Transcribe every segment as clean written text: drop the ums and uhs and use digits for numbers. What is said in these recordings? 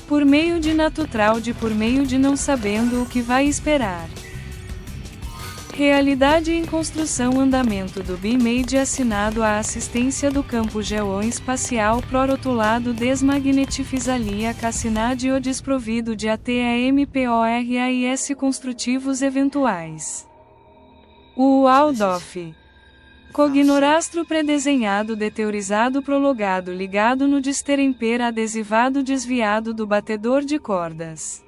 Por meio de natutraude, por meio de não sabendo o que vai esperar. Realidade em construção, andamento do BIMADE assinado a assistência do campo geoespacial prorotulado desmagnetifizalia cassinade o desprovido de ATEMPORAIS construtivos eventuais. O Waldorf. Cognorastro predesenhado deteriorizado prolongado ligado no desteremper adesivado desviado do batedor de cordas.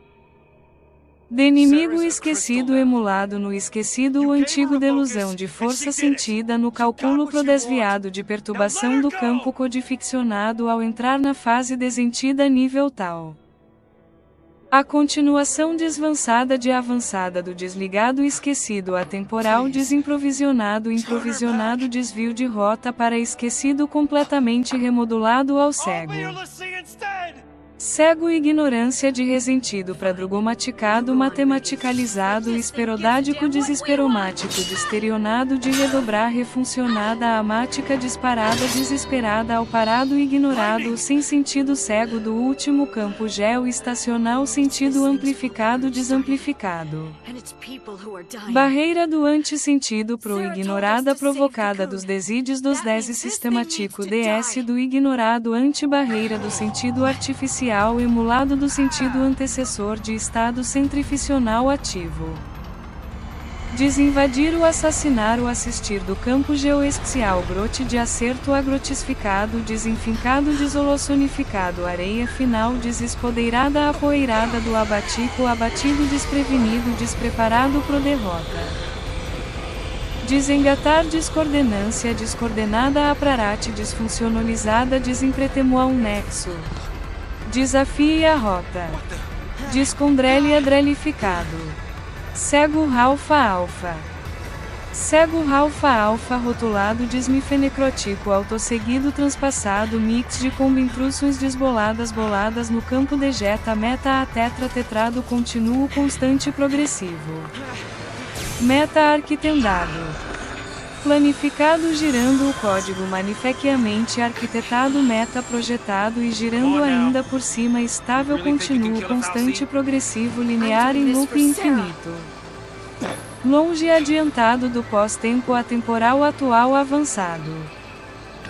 De inimigo esquecido emulado no esquecido o antigo delusão de força sentida no cálculo pro desviado de perturbação do campo codificcionado ao entrar na fase desentida nível tal. A continuação desvançada de avançada do desligado esquecido atemporal desimprovisionado improvisionado desvio de rota para esquecido completamente remodulado ao cego. Cego ignorância de resentido pradrogomaticado matematicalizado esperodádico desesperomático desterionado de redobrar refuncionada amática disparada desesperada ao parado ignorado sem sentido cego do último campo geoestacional sentido amplificado desamplificado. Barreira do antissentido pro ignorada provocada dos desídios dos 10 sistemático DS do ignorado anti-barreira do sentido artificial emulado do sentido antecessor de estado centrifusional ativo. Desinvadir o assassinar o assistir do campo geoespacial grote de acerto agrotificado desenfincado desolossonificado areia final desespodeirada apoeirada do abatico abatido desprevenido despreparado pro derrota. Desengatar descoordenância descoordenada aprarate desfuncionalizada desempretemoa um nexo. Desafie a rota. Descondrele adrelificado. Cego alfa. Cego alfa rotulado desmifenecrótico autosseguido transpassado mix de combo intrusões desboladas boladas no campo dejeta meta a tetrado contínuo constante progressivo. Meta arquitendado. Planificado girando o código manifestamente arquitetado meta projetado e girando ainda por cima estável contínuo constante progressivo linear em loop infinito. Longe adiantado do pós-tempo atemporal atual avançado.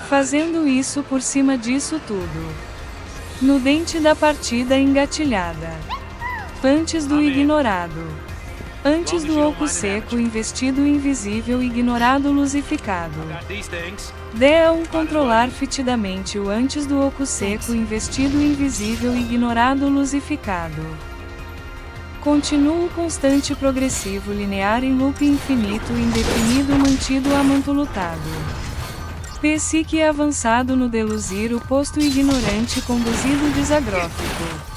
Fazendo isso por cima disso tudo. No dente da partida engatilhada. Antes do ignorado. Antes do oco seco investido invisível ignorado luzificado. D a controlar fitidamente o antes do oco seco investido invisível ignorado luzificado. Continuo constante progressivo linear em loop infinito indefinido mantido amantulutado. Psique avançado no deluzir o posto ignorante conduzido desagrófico.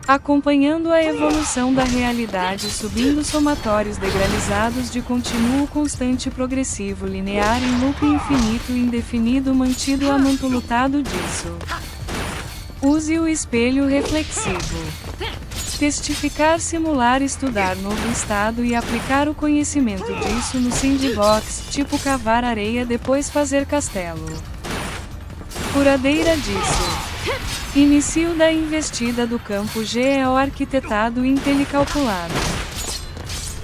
Acompanhando a evolução da realidade subindo somatórios degralizados de continuo constante progressivo linear em loop infinito indefinido mantido amantulutado disso. Use o espelho reflexivo. Testificar simular estudar novo estado e aplicar o conhecimento disso no sandbox, tipo cavar areia depois fazer castelo. Furadeira disso. Início da investida do campo geoarquitetado intelicalculado.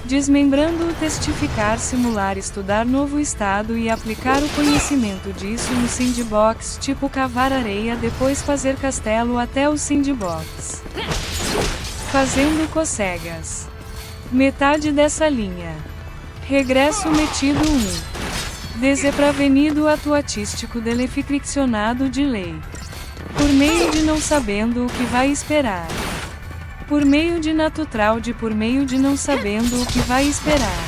Desmembrando o testificar simular estudar novo estado e aplicar o conhecimento disso no sandbox tipo cavar areia depois fazer castelo até o sandbox. Fazendo cossegas. Metade dessa linha. Regresso metido 1. Desepravenido atuatístico deleficcionado de lei. Por meio de não sabendo o que vai esperar. Por meio de natutraude por meio de não sabendo o que vai esperar.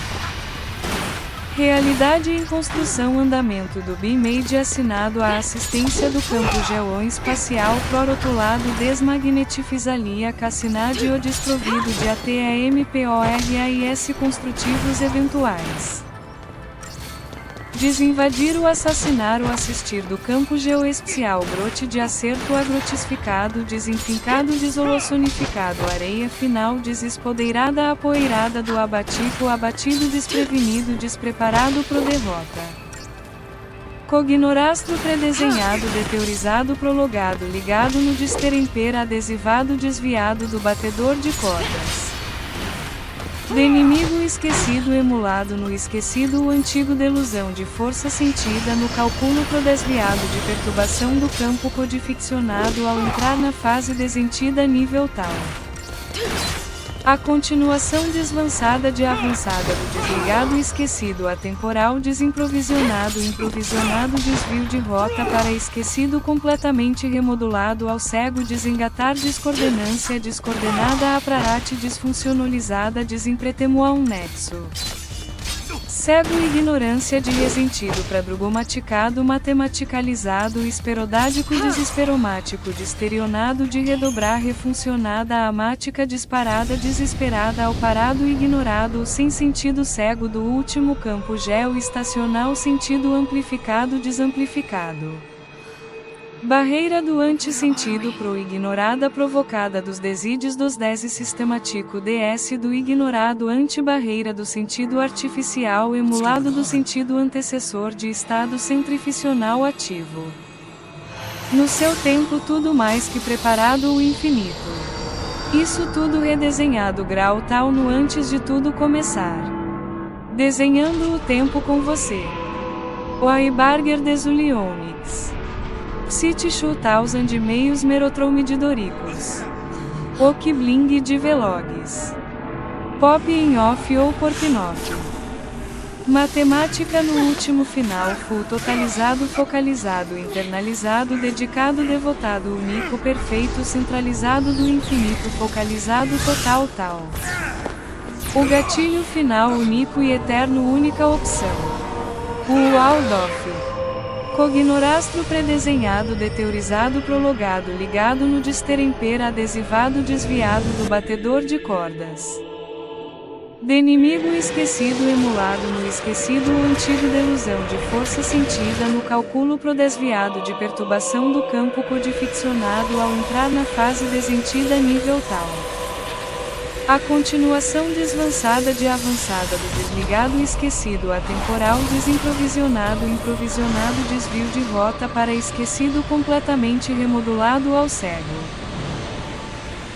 Realidade em construção andamento do BIMADE assinado a assistência do campo geoespacial prorotulado desmagnetifizalia cassinade o desprovido de ATEMPORAIS construtivos eventuais. Desinvadir o assassinar o assistir do campo geoespacial grote de acerto agrotificado desenfincado desolossonificado areia final desespodeirada apoeirada do abatico abatido desprevenido despreparado pro derrota. Cognorastro predesenhado deteorizado prologado ligado no desteremper adesivado desviado do batedor de cordas. De inimigo esquecido emulado no esquecido o antigo delusão de força sentida no cálculo prodesviado de perturbação do campo codificcionado ao entrar na fase desentida nível tal. A continuação desvançada de avançada do desligado esquecido atemporal desimprovisionado improvisionado desvio de rota para esquecido completamente remodulado ao cego desengatar descoordenância descoordenada a prarate disfuncionalizada desempretemua um nexo. Cego ignorância de resentido pradrugomaticado matematicalizado esperodádico desesperomático desterionado de redobrar refuncionada amática disparada desesperada ao parado ignorado sem sentido cego do último campo geoestacional sentido amplificado desamplificado. Barreira do antissentido pro-ignorada provocada dos desídios dos 10 sistematico DS do ignorado anti-barreira do sentido artificial emulado do sentido antecessor de estado centrifusional ativo. No seu tempo tudo mais que preparado o infinito. Isso tudo redesenhado grau tal no antes de tudo começar. Desenhando o tempo com você. O Aibarger Desulionix. City Thousand meios merotromididoricos. O Kibling de Velogues. Pop em off ou Porpinoff. Matemática no último final full totalizado focalizado internalizado dedicado devotado único perfeito centralizado do infinito focalizado total tal. O gatilho final único e eterno única opção. O Waldorf. Cognorastro predesenhado deteorizado prologado ligado no desteremper adesivado desviado do batedor de cordas. De inimigo esquecido emulado no esquecido o antigo delusão de força sentida no cálculo prodesviado de perturbação do campo codificcionado ao entrar na fase desentida nível tal. A continuação desvançada de avançada do desligado esquecido atemporal desimprovisionado improvisionado desvio de rota para esquecido completamente remodulado ao cego.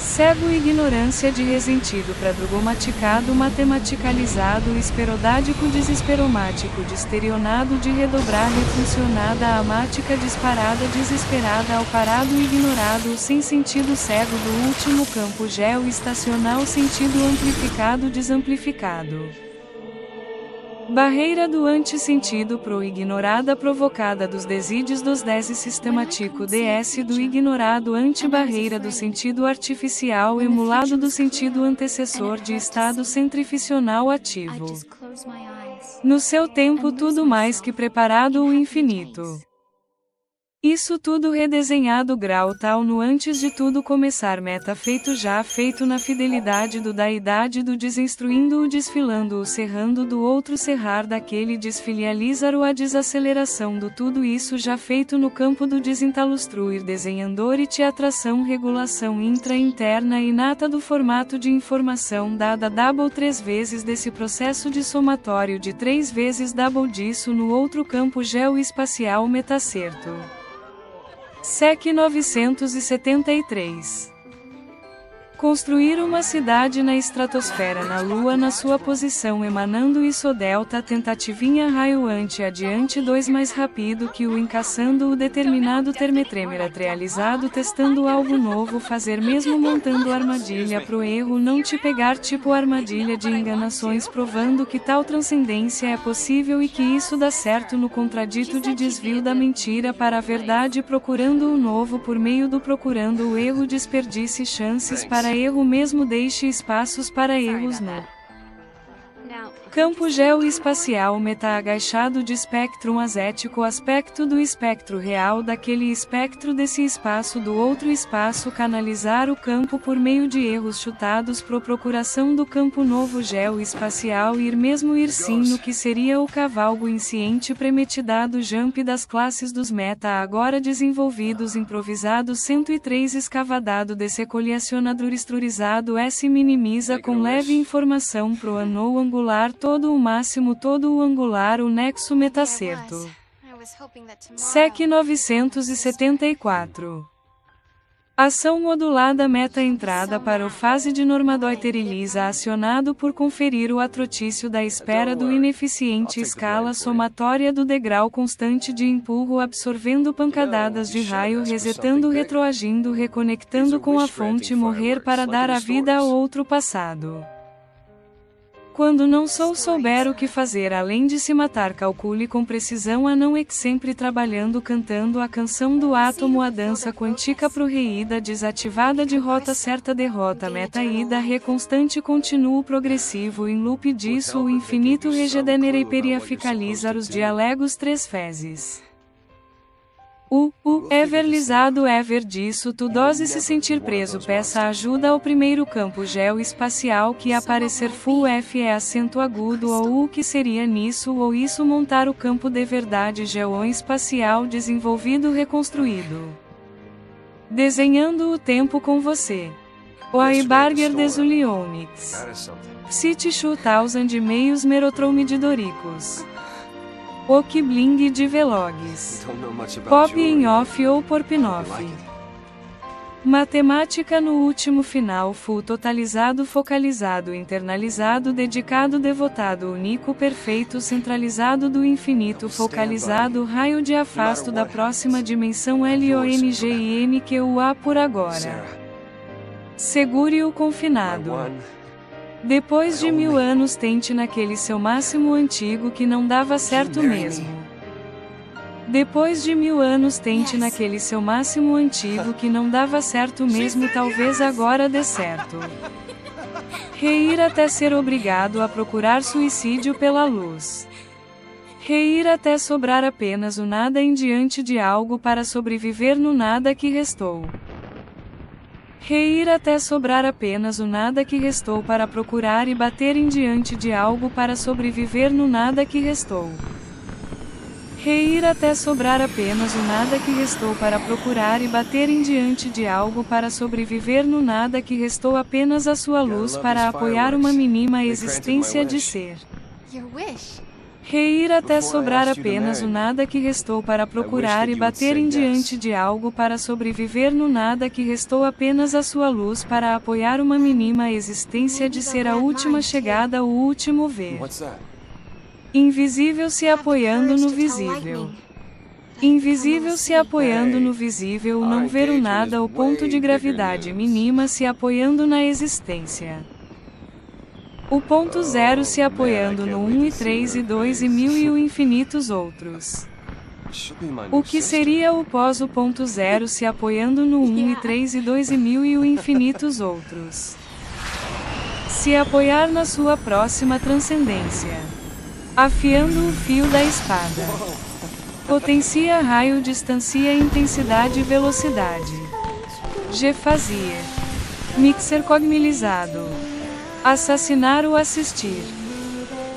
Cego ignorância de resentido pradrugomaticado matematicalizado esperodádico desesperomático desterionado de redobrar refuncionada amática disparada desesperada ao parado ignorado sem sentido cego do último campo geoestacional sentido amplificado desamplificado. Barreira do antissentido pro-ignorada provocada dos desídios dos 10 sistematico DS do ignorado anti-barreira do sentido artificial emulado do sentido antecessor de estado centrifusional ativo. No seu tempo tudo mais que preparado o infinito. Isso tudo redesenhado grau tal no antes de tudo começar meta feito já feito na fidelidade do da idade do desinstruindo o desfilando o cerrando do outro cerrar daquele desfilializar o a desaceleração do tudo isso já feito no campo do desentalustruir desenhandor e te atração regulação intra-interna inata do formato de informação dada double 3 vezes desse processo de somatório de 3 vezes double disso no outro campo geoespacial metacerto. SEC 973. Construir uma cidade na estratosfera na Lua na sua posição emanando isso delta tentativinha raio adiante 2 mais rápido que o encaçando o determinado termetrêmera realizado testando algo novo fazer mesmo montando armadilha pro erro não te pegar tipo armadilha de enganações provando que tal transcendência é possível e que isso dá certo no contradito de desvio da mentira para a verdade procurando o novo por meio do procurando o erro desperdice chances para erro mesmo deixe espaços para erros no campo geoespacial meta-agachado de espectrum ascético aspecto do espectro real daquele espectro desse espaço do outro espaço canalizar o campo por meio de erros chutados pro procuração do campo novo geoespacial ir mesmo ir sim no que seria o cavalgo insciente premeditado jump das classes dos meta agora desenvolvidos improvisados 103 escavadado desecoliacionador estruturizado S minimiza com leve informação pro ano angular todo o máximo todo o angular o nexo metacerto. SEC 974. Ação modulada meta-entrada para o fase de normadoiteriliza acionado por conferir o atrotício da espera do ineficiente escala somatória do degrau constante de empurro absorvendo pancadadas de raio resetando retroagindo reconectando com a fonte morrer para dar a vida a outro passado. Quando não souber o que fazer além de se matar calcule com precisão a não sempre trabalhando cantando a canção do átomo a dança quântica proreída desativada de rota certa derrota meta ida reconstante continuo progressivo em loop disso o infinito regenerei periaficalizar os dialegos três fezes. Everlizado ever disso tu dose se sentir preso peça ajuda ao primeiro campo geoespacial que aparecer full F é acento agudo ou o que seria nisso ou isso montar o campo de verdade geoespacial desenvolvido reconstruído. Desenhando o tempo com você. O Aibarger Desulionics. City 2000 meios merotromididoricos. O Kibling de Velogs. Pop em off ou Porpinoff. Matemática no último final full totalizado focalizado internalizado dedicado devotado único perfeito centralizado do infinito focalizado raio de afasto da próxima dimensão LONGINQUA por agora. Segure o confinado. Depois de 1000 anos tente naquele seu máximo antigo que não dava certo mesmo. Depois de 1000 anos tente naquele seu máximo antigo que não dava certo mesmo talvez agora dê certo. Reir até ser obrigado a procurar suicídio pela luz. Reir até sobrar apenas o nada em diante de algo para sobreviver no nada que restou. Reir até sobrar apenas o nada que restou para procurar e bater em diante de algo para sobreviver no nada que restou. Reir até sobrar apenas o nada que restou para procurar e bater em diante de algo para sobreviver no nada que restou apenas a sua luz para apoiar uma mínima existência de ser. Reir até sobrar apenas o nada que restou para procurar e bater em diante de algo para sobreviver no nada que restou apenas a sua luz para apoiar uma mínima existência de ser a última chegada o último ver. Invisível se apoiando no visível. Invisível se apoiando no visível o não ver o nada o ponto de gravidade mínima se apoiando na existência. O ponto zero se apoiando no 1 e 3 e 2 e 1000 e o infinitos outros. O que seria o pós o ponto zero se apoiando no 1 e 3 e 2 e 1000 e o infinitos outros. Se apoiar na sua próxima transcendência. Afiando o fio da espada. Potencia raio distancia intensidade e velocidade. G-fazer. Mixer cogmilizado. Assassinar ou assistir.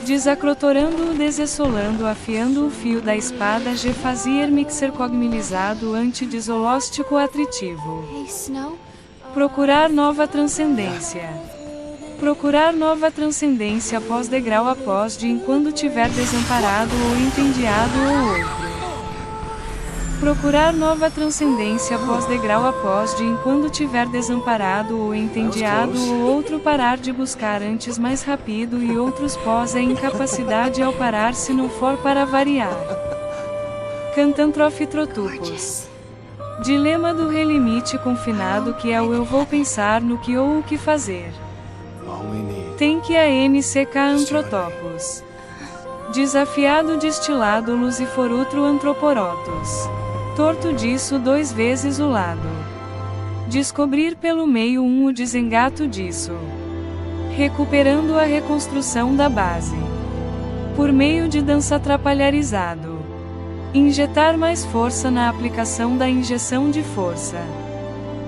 Desacrotorando o desessolando afiando o fio da espada G-fazer mixer cogmilizado antidesolóstico atritivo. Procurar nova transcendência. Procurar nova transcendência após degrau após de enquanto tiver desamparado ou entendiado ou outro. Procurar nova transcendência após degrau após de enquanto tiver desamparado ou entendiado ou outro parar de buscar antes mais rápido e outros pós é incapacidade ao parar se não for para variar. Cantantrofitropus. Dilema do relimite confinado que é o eu vou pensar no que ou o que fazer. Tem que a NCK Antrotopos. Desafiado destilado luciforutro antroporotos. Torto disso 2 vezes o lado. Descobrir pelo meio o desengato disso. Recuperando a reconstrução da base. Por meio de dança atrapalharizado. Injetar mais força na aplicação da injeção de força.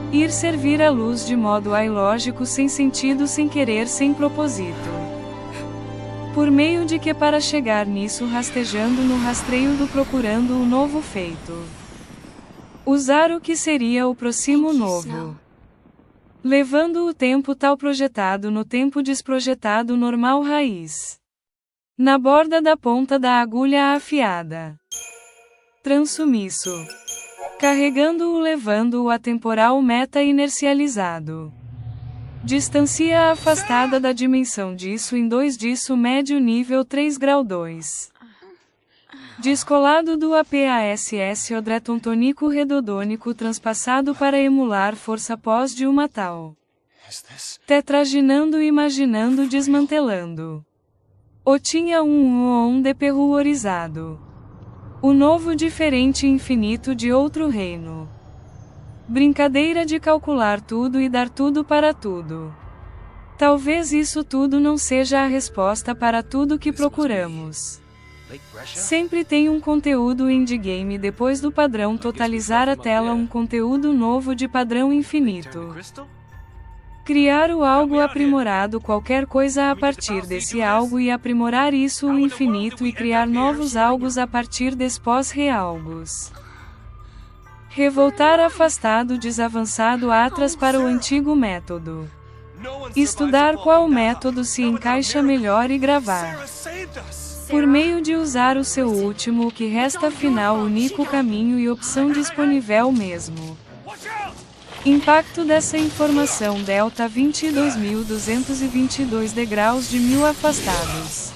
Ir servir a luz de modo ilógico sem sentido sem querer sem propósito. Por meio de que para chegar nisso rastejando no rastreio do procurando o novo feito. Usar o que seria o próximo novo. Levando o tempo tal projetado no tempo desprojetado normal raiz. Na borda da ponta da agulha afiada. Transsumisso. Carregando-o, levando-o a temporal meta inercializado. Distância afastada da dimensão disso em 2 disso médio nível 3 grau 2. Descolado do APASS odreton tônico redodônico transpassado para emular força pós de uma tal. Tetraginando, imaginando, desmantelando. O tinha um deperruorizado. O novo diferente infinito de outro reino. Brincadeira de calcular tudo e dar tudo para tudo. Talvez isso tudo não seja a resposta para tudo que procuramos. Sempre tem um conteúdo endgame depois do padrão totalizar a tela, um conteúdo novo de padrão infinito. Criar o algo aprimorado, qualquer coisa a partir desse algo e aprimorar isso o infinito e criar novos algos a partir des pós-realgos. Revoltar afastado desavançado atras para o antigo método. Estudar qual método se encaixa melhor e gravar. Por meio de usar o seu último, o que resta final, único caminho e opção disponível mesmo. Impacto dessa informação delta 22.222 degraus de 1000 afastados.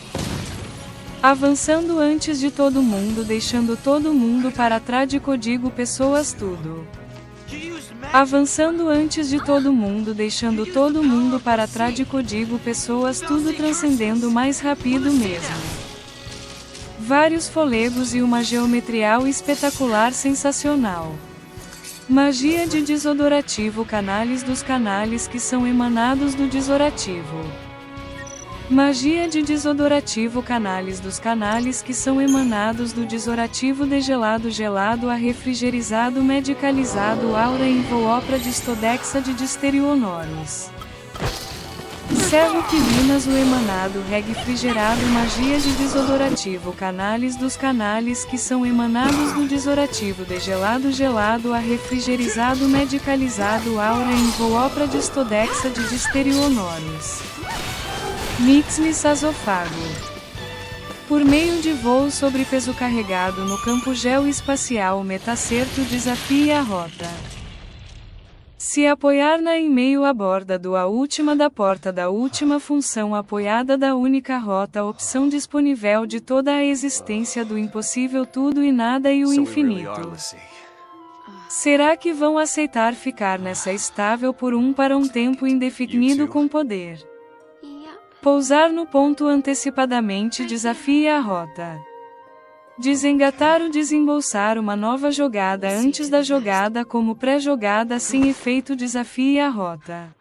Avançando antes de todo mundo, deixando todo mundo para trás de código pessoas tudo. Avançando antes de todo mundo, deixando todo mundo para trás de código pessoas tudo, transcendendo mais rápido mesmo. Vários fôlegos e uma geometrial espetacular sensacional. Magia de desodorativo, canais dos canais que são emanados do desodorativo. Magia de desodorativo, canais dos canais que são emanados do desodorativo, de gelado gelado a refrigerizado medicalizado aura invoopra distodexa de disterionoros. Servo pilinas o emanado refrigerado, magia de desodorativo, canais dos canais que são emanados do desodorativo, de gelado gelado a refrigerizado medicalizado aura invoopra distodexa de disterionoros. Mixli sasofago. Por meio de voo sobre peso carregado no campo geoespacial, metacerto desafia a rota. Se apoiar na em meio à borda do a última da porta da última função apoiada da única rota, opção disponível de toda a existência do impossível tudo e nada e o infinito. Será que vão aceitar ficar nessa estável por para um tempo indefinido com poder? Pousar no ponto antecipadamente desafia a rota. Desengatar ou desembolsar uma nova jogada antes da jogada como pré-jogada sem efeito desafia a rota.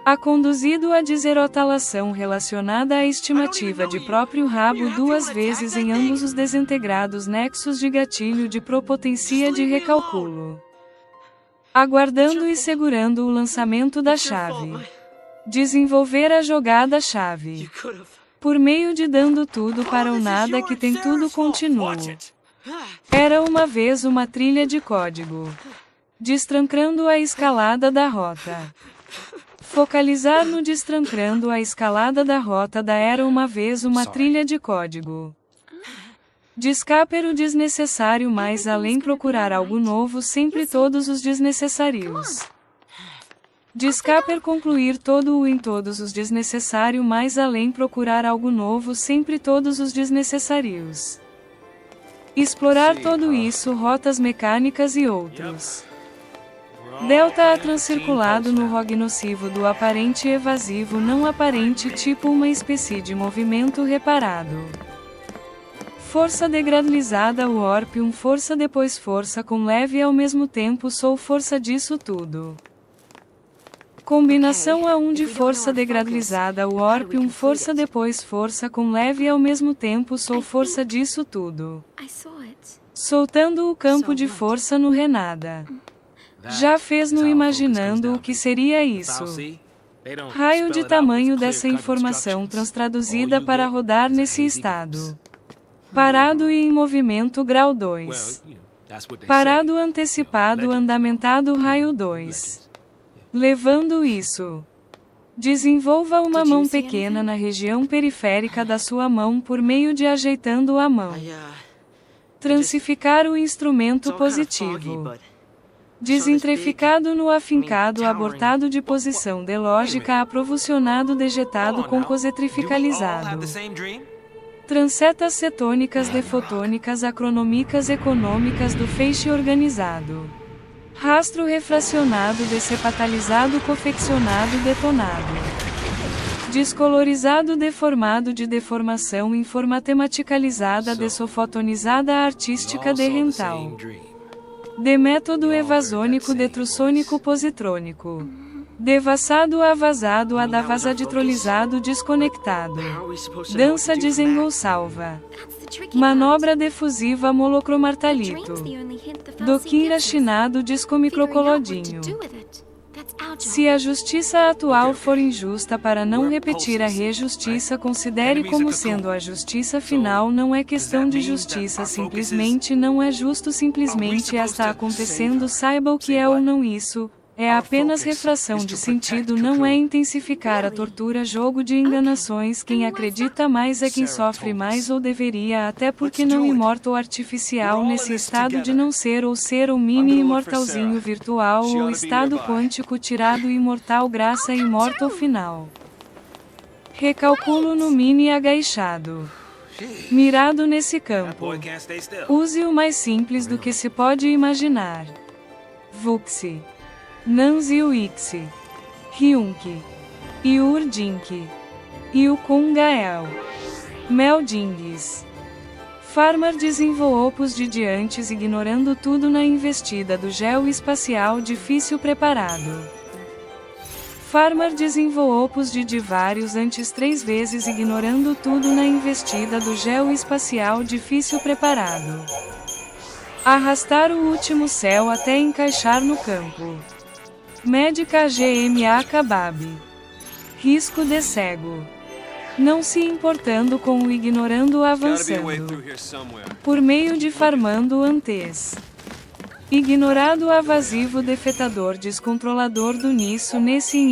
A conduzido a deserotalação relacionada à estimativa de próprio rabo 2 vezes em ambos os desintegrados nexos de gatilho de propotência de recalculo. Aguardando e segurando o lançamento da chave. Desenvolver a jogada-chave. Por meio de dando tudo para o nada que tem tudo continuo. Era uma vez uma trilha de código. Destrancando a escalada da rota. Focalizar no destrancando a escalada da rota da era uma vez uma trilha de código. Descaper o desnecessário mais além procurar algo novo sempre todos os desnecessários. Descaper concluir todo o em todos os desnecessário mais além procurar algo novo sempre todos os desnecessários. Explorar todo isso rotas mecânicas e outros. Delta a transcirculado no ROG nocivo do aparente evasivo não aparente tipo uma espécie de movimento reparado. Força degradalizada warp força depois força com leve ao mesmo tempo sou força disso tudo. Combinação a de força degradalizada warp força depois força com leve ao mesmo tempo sou força disso tudo. Soltando o campo de força no renada. Já fez no imaginando o que seria isso. Raio de tamanho dessa informação transtraduzida para rodar nesse estado. Parado e em movimento grau 2. Parado antecipado andamentado raio 2. Levando isso. Desenvolva uma mão pequena na região periférica da sua mão por meio de ajeitando a mão. Transificar o instrumento positivo. Desentrificado no afincado abortado de posição de lógica aprovusionado dejetado com cosetrificalizado. Transetas cetônicas defotônicas acronômicas econômicas do feixe organizado. Rastro refracionado desepatalizado confeccionado detonado. Descolorizado deformado de deformação informatematicalizada dessofotonizada artística derrental. De método evasônico detrussônico positrônico. Devassado avasado adavasaditrolizado desconectado. Dança desengolsalva. Manobra defusiva molocromartalito. Doquinra chinado descomicrocolodinho. Se a justiça atual for injusta para não repetir a rejustiça, considere como sendo a justiça final não é questão de justiça, simplesmente não é justo, simplesmente está acontecendo, saiba o que é ou não isso. É apenas refração de sentido, não é intensificar a tortura, jogo de enganações. Quem acredita mais é quem sofre mais, ou deveria, até porque não imortal artificial nesse estado de não ser ou ser, ou mini imortalzinho virtual ou estado quântico tirado imortal graça imortal final. Recalculo no mini agaixado. Mirado nesse campo. Use o mais simples do que se pode imaginar. Vuxi. Nanzi Uixi, Hyunki, Iurdink, Iukungael, Meldingis. Farmar desenvolopos de diantes ignorando tudo na investida do geoespacial difícil preparado. Farmar desenvolopos de vários antes 3 vezes ignorando tudo na investida do geoespacial difícil preparado. Arrastar o último céu até encaixar no campo. Médica GMA Kabab. Risco de cego. Não se importando com o ignorando avançando. Por meio de farmando antes. Ignorado avasivo defetador descontrolador do nisso nesse